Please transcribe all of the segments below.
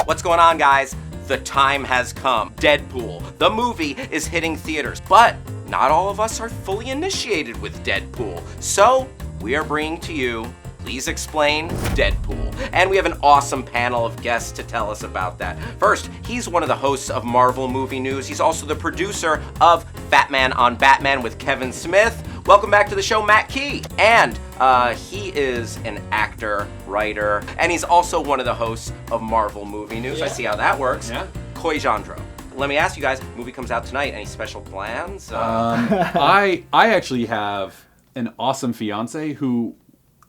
What's going on, guys? The time has come. Deadpool, the movie, is hitting theaters, but not all of us are fully initiated with Deadpool. So, we are bringing to you Plz Explain Deadpool. And we have an awesome panel of guests to tell us about that. First, he's one of the hosts of Marvel Movie News. He's also the producer of Batman on Batman with Kevin Smith. Welcome back to the show, Matt Key. And he is an actor, writer, and he's also one of the hosts of Marvel Movie News. Yeah. I see how that works. Yeah. Coy Jandro. Let me ask you guys, movie comes out tonight. Any special plans? I actually have an awesome fiance who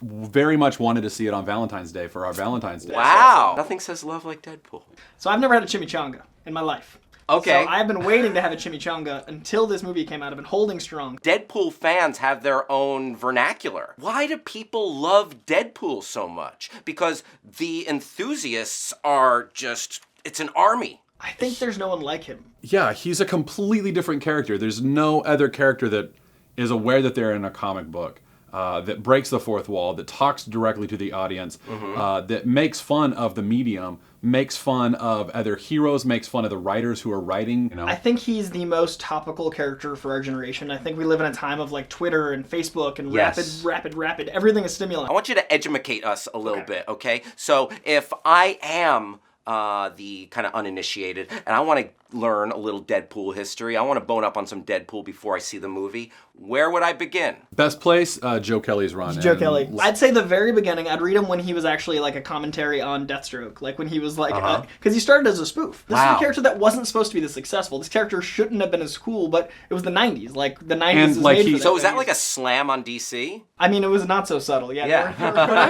very much wanted to see it on Valentine's Day for our Valentine's Day. Wow. Nothing says love like Deadpool. So I've never had a chimichanga in my life. Okay. So I've been waiting to have a chimichanga until this movie came out. I've been holding strong. Deadpool fans have their own vernacular. Why do people love Deadpool so much? Because the enthusiasts are just, it's an army. I think there's no one like him. Yeah, he's a completely different character. There's no other character that is aware that they're in a comic book, that breaks the fourth wall, that talks directly to the audience, that makes fun of the medium, makes fun of other heroes, makes fun of the writers who are writing. You know? I think he's the most topical character for our generation. I think we live in a time of like Twitter and Facebook and Yes. rapid. Everything is stimulant. I want you to educate us a little bit, okay? So if I am the kind of uninitiated, and I want to learn a little Deadpool history, I want to bone up on some Deadpool before I see the movie, where would I begin? Best place, Joe Kelly's run. Joe And Kelly. I'd say the very beginning, I'd read him when he was actually like a commentary on Deathstroke. Like when he was like, because he started as a spoof. This is Wow. a character that wasn't supposed to be this successful. This character shouldn't have been as cool, but it was the 90s. Like the 90s And, was like, made he- for the So is that 90s. like a slam on DC? I mean, it was not so subtle. Yeah. Yeah. they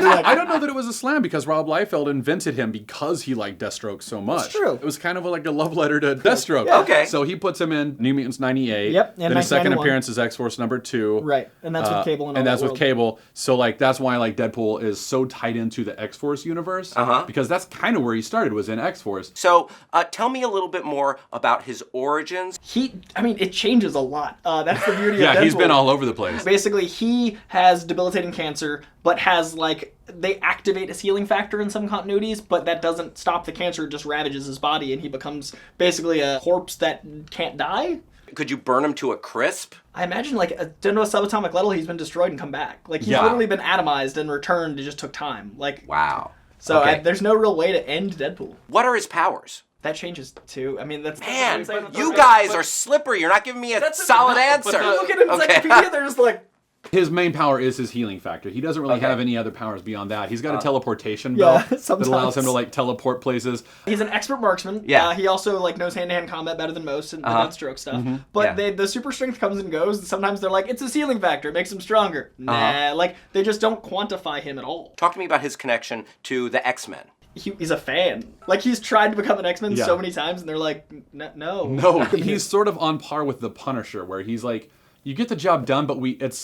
were- I don't know that it was a slam because Rob Liefeld invented him because he liked Deathstroke so much. That's true. It was kind of like a love letter to Deathstroke. Yeah. Okay. So he puts him in New Mutants 98. Yep, in Then his second 1991. appearance is X-Force number 2. Right, and that's with Cable and all and that's that with world. Cable. So like that's why like Deadpool is so tied into the X-Force universe. Because that's kind of where he started, was in X-Force. So tell me a little bit more about his origins. It changes a lot. That's the beauty of Yeah, Deadpool. he's been all over the place. Basically, he has debilitating cancer, but has like they activate his healing factor in some continuities, but that doesn't stop the cancer; it just ravages his body, and he becomes basically a corpse that can't die. Could you burn him to a crisp? I imagine, like, down to a subatomic level, he's been destroyed and come back. Like, he's Yeah. literally been atomized and returned. It just took time. Like, Wow. so Okay. there's no real way to end Deadpool. What are his powers? That changes too. I mean, that's Man, that's you guys are slippery. You're not giving me a solid answer. Look at Encyclopedia. They're just like. His main power is his healing factor. He doesn't really have any other powers beyond that. He's got a teleportation Yeah, belt that sometimes. allows him to like teleport places. He's an expert marksman. Yeah. He also like knows hand-to-hand combat better than most and the Deathstroke stuff. But Yeah. the super strength comes and goes. And sometimes they're like, it's a ceiling factor. It makes him stronger. Nah, like they just don't quantify him at all. Talk to me about his connection to the X-Men. He's a fan. Like he's tried to become an X-Men Yeah. so many times, and they're like, no. No, he's sort of on par with the Punisher, where he's like, you get the job done, but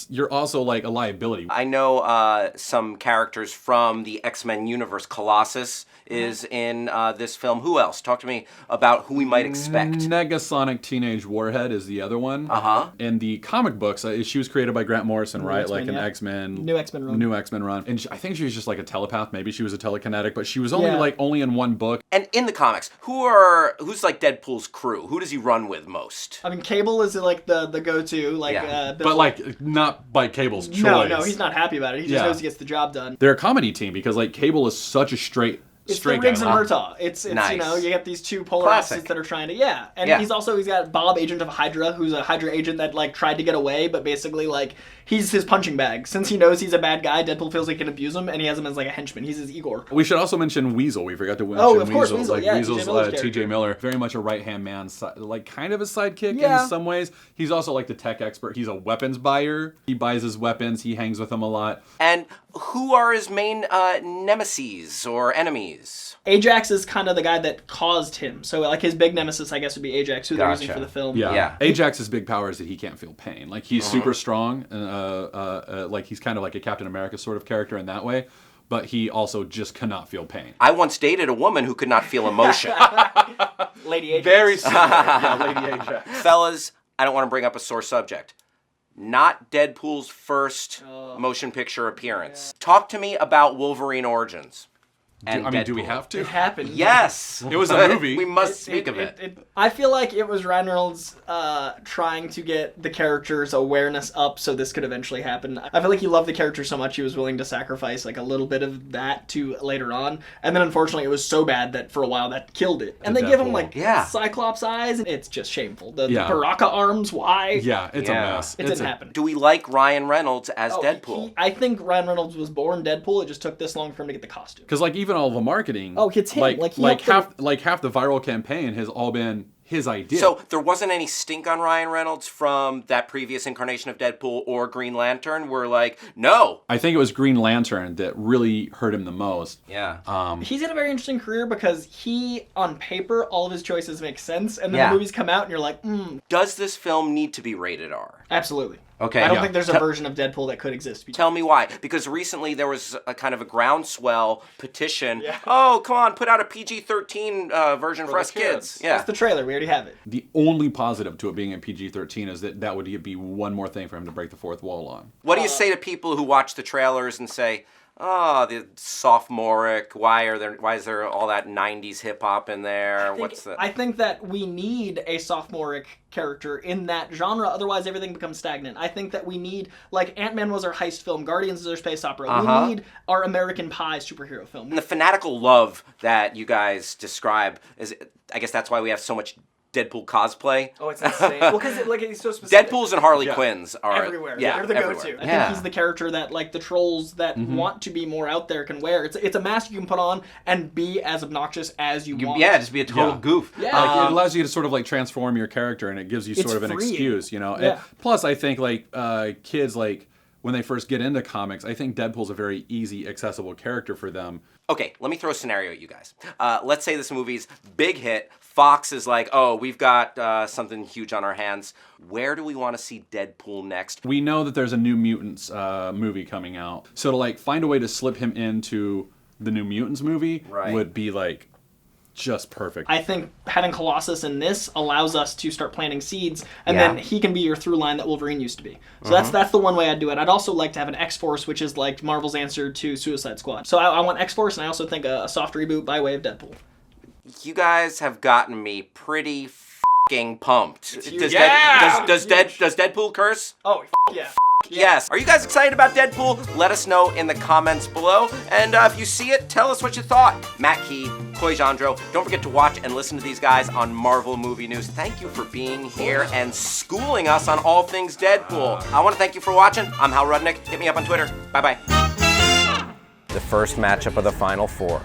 you're also like a liability. I know some characters from the X-Men universe. Colossus is in this film. Who else? Talk to me about who we might expect. Negasonic Teenage Warhead is the other one. In the comic books, she was created by Grant Morrison, right? X-Men, Like an yeah. X-Men. New X-Men run. New X-Men run. And I think she was just like a telepath. Maybe she was a telekinetic, but she was only Yeah. only in one book. And in the comics, who's like Deadpool's crew? Who does he run with most? I mean, Cable is like the go-to. Like, Yeah. Bill- But like not by Cable's choice. no, he's not happy about it. He just Yeah. knows he gets the job done. They're a comedy team because like Cable is such a straight It's straight the Riggs guy. and Murtaugh. It's Nice. you know, you get these two polar Classic. opposites that are trying to and Yeah. he's got Bob, agent of Hydra, who's a Hydra agent that like tried to get away, but basically like he's his punching bag. Since he knows he's a bad guy, Deadpool feels like he can abuse him, and he has him as like a henchman. He's his Igor. We should also mention Weasel. We forgot to mention Oh, of course, Weasel. Weasel, Like yeah, Weasel's T.J. Miller's T.J. character. Miller, very much a right-hand man, like kind of a sidekick Yeah. in some ways. He's also like the tech expert. He's a weapons buyer. He buys his weapons. He hangs with them a lot. And who are his main nemeses or enemies? Ajax is kind of the guy that caused him. So like his big nemesis, I guess, would be Ajax, who they're using Gotcha. for the film. Yeah. Yeah. Ajax's big power is that he can't feel pain. Like he's super strong. Like he's kind of like a Captain America sort of character in that way. But he also just cannot feel pain. I once dated a woman who could not feel emotion. Lady Ajax. Very similar. Yeah, Lady Ajax. Fellas, I don't want to bring up a sore subject. Not Deadpool's first motion picture appearance. Talk to me about Wolverine Origins. and do we Deadpool. have to? It happened. Yes. It was a movie. We must speak of it. I feel like it was Ryan Reynolds trying to get the character's awareness up so this could eventually happen. I feel like he loved the character so much he was willing to sacrifice like a little bit of that to later on. And then unfortunately it was so bad that for a while that killed it. And they give him like Cyclops eyes. It's just shameful. The Baraka arms, why? Yeah, it's a mess. It didn't happen. Do we like Ryan Reynolds as Deadpool? I think Ryan Reynolds was born Deadpool. It just took this long for him to get the costume. Because like even all the marketing, it's him. Half the viral campaign has all been his idea. So there wasn't any stink on Ryan Reynolds from that previous incarnation of Deadpool or Green Lantern. We're like, no. I think it was Green Lantern that really hurt him the most. Yeah. He's had a very interesting career because on paper, all of his choices make sense, and then the movies come out and you're like, Does this film need to be rated R? Absolutely. Okay. I don't think there's a version of Deadpool that could exist. Tell me why. Because recently there was a kind of a groundswell petition. Yeah. Oh, come on, put out a PG-13 version for us kids. Yeah. That's the trailer. We already have it. The only positive to it being a PG-13 is that would be one more thing for him to break the fourth wall on. What do you say to people who watch the trailers and say, oh, the sophomoric, why is there all that 90s hip-hop in there? I think that we need a sophomoric character in that genre, otherwise everything becomes stagnant. I think that we need, like, Ant-Man was our heist film, Guardians is our space opera. We need our American Pie superhero film. And the fanatical love that you guys describe, I guess that's why we have so much Deadpool cosplay. Oh, it's insane. Well, because he's so specific. Deadpools and Harley Quinns are everywhere. Yeah, they're the go-to. I think he's the character that like the trolls that want to be more out there can wear. It's a mask you can put on and be as obnoxious as you want. Yeah, just be a total goof. Yeah. It allows you to sort of like transform your character, and it gives you sort of an excuse, you know. Yeah. Plus, I think like kids like when they first get into comics, I think Deadpool's a very easy, accessible character for them. Okay, let me throw a scenario at you guys. Let's say this movie's big hit. Fox is like, oh, we've got something huge on our hands. Where do we want to see Deadpool next? We know that there's a New Mutants movie coming out. So to like find a way to slip him into the New Mutants movie would be like just perfect. I think having Colossus in this allows us to start planting seeds, and then he can be your through line that Wolverine used to be. So that's the one way I'd do it. I'd also like to have an X-Force, which is like Marvel's answer to Suicide Squad. So I want X-Force, and I also think a soft reboot by way of Deadpool. You guys have gotten me pretty f***ing pumped. Does Deadpool curse? Oh, yeah. Yes. Are you guys excited about Deadpool? Let us know in the comments below. And if you see it, tell us what you thought. Matt Key, Coy Jandro. Don't forget to watch and listen to these guys on Marvel Movie News. Thank you for being here and schooling us on all things Deadpool. I want to thank you for watching. I'm Hal Rudnick. Hit me up on Twitter. Bye-bye. The first matchup of the Final Four.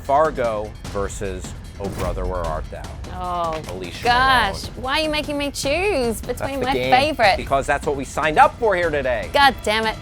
Fargo versus Oh Brother, Where Art Thou? Oh, Alicia gosh. Malone. Why are you making me choose between my game, favorite? Because that's what we signed up for here today. God damn it.